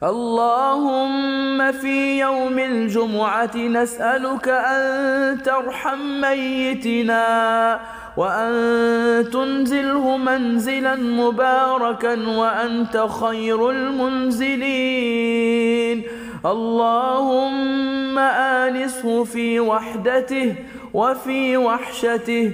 اللهم في يوم الجمعة نسألك أن ترحم ميتنا وأن تنزله منزلا مباركا وأنت خير المنزلين. اللهم آنسه في وحدته وفي وحشته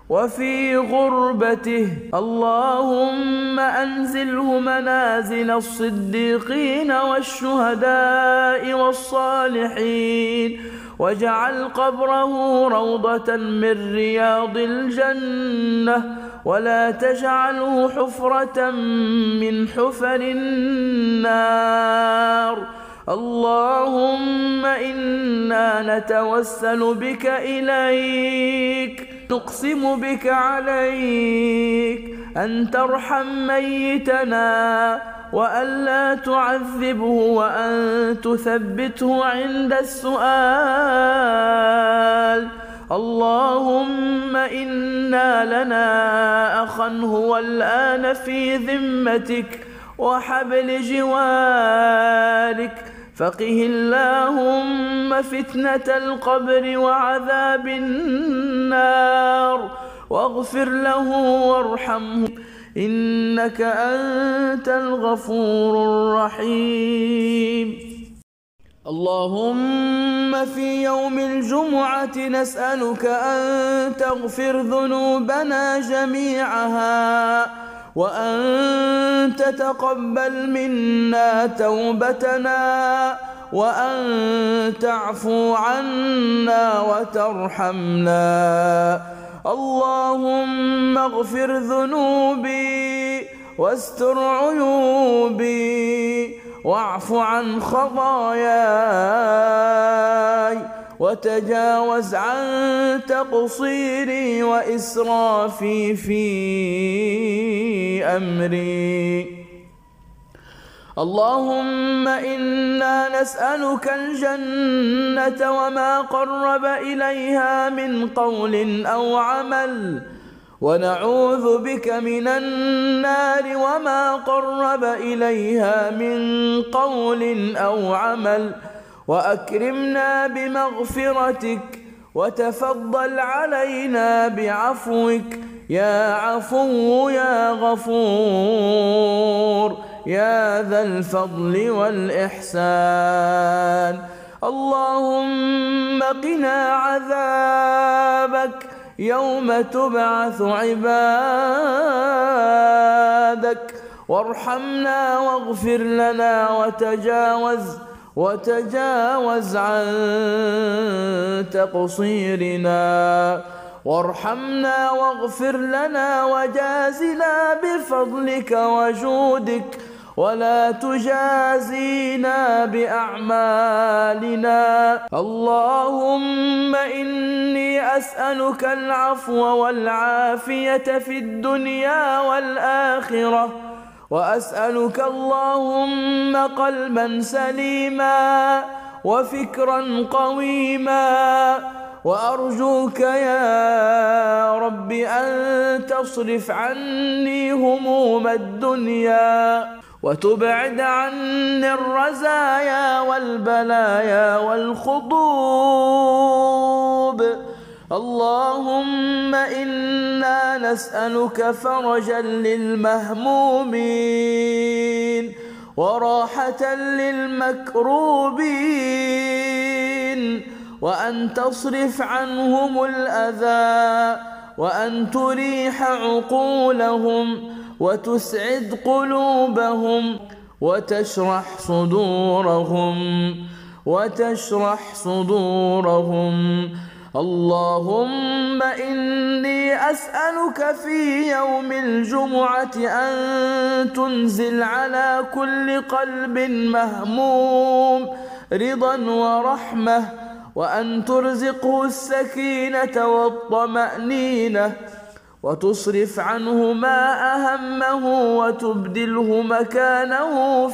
وفي غربته. اللهم أنزله منازل الصديقين والشهداء والصالحين، واجعل قبره روضة من رياض الجنة، ولا تجعله حفرة من حفر النار. اللهم إنا نتوسل بك إليك، نقسم بك عليك أن ترحم ميتنا وألا تعذبه وأن تثبته عند السؤال. اللهم إنا لنا أخا هو الآن في ذمتك وحبل جوارك، فقه اللهم فتنة القبر وعذاب النار، واغفر له وارحمه إنك أنت الغفور الرحيم. اللهم في يوم الجمعة نسألك أن تغفر ذنوبنا جميعها، وأن تتقبل منا توبتنا، وأن تعفو عنا وترحمنا. اللهم اغفر ذنوبي واستر عيوبي واعف عن خطاياي، وتجاوز عن تقصيري وإسرافي في أمري. اللهم إنا نسألك الجنة وما قرب إليها من قول أو عمل، ونعوذ بك من النار وما قرب إليها من قول أو عمل، وأكرمنا بمغفرتك وتفضل علينا بعفوك يا عفو يا غفور يا ذا الفضل والإحسان. اللهم قنا عذابك يوم تبعث عبادك، وارحمنا واغفر لنا وتجاوز عن تقصيرنا، وارحمنا واغفر لنا وجازنا بفضلك وجودك، ولا تجازينا بأعمالنا. اللهم إني أسألك العفو والعافية في الدنيا والآخرة، وأسألك اللهم قلبا سليما وفكرا قويما، وأرجوك يا رب أن تصرف عني هموم الدنيا، وتبعد عني الرزايا والبلايا والخطوب. اللهم إنا نسألك فرجا للمهمومين وراحة للمكروبين، وأن تصرف عنهم الأذى، وأن تريح عقولهم وتسعد قلوبهم وتشرح صدورهم. اللهم إني أسألك في يوم الجمعة أن تنزل على كل قلب مهموم رضا ورحمة، وأن ترزقه السكينة والطمأنينة، وتصرف عنه ما أهمه، وتبدله مكانه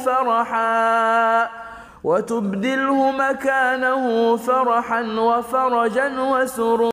فرحا وفرجا وسرورا.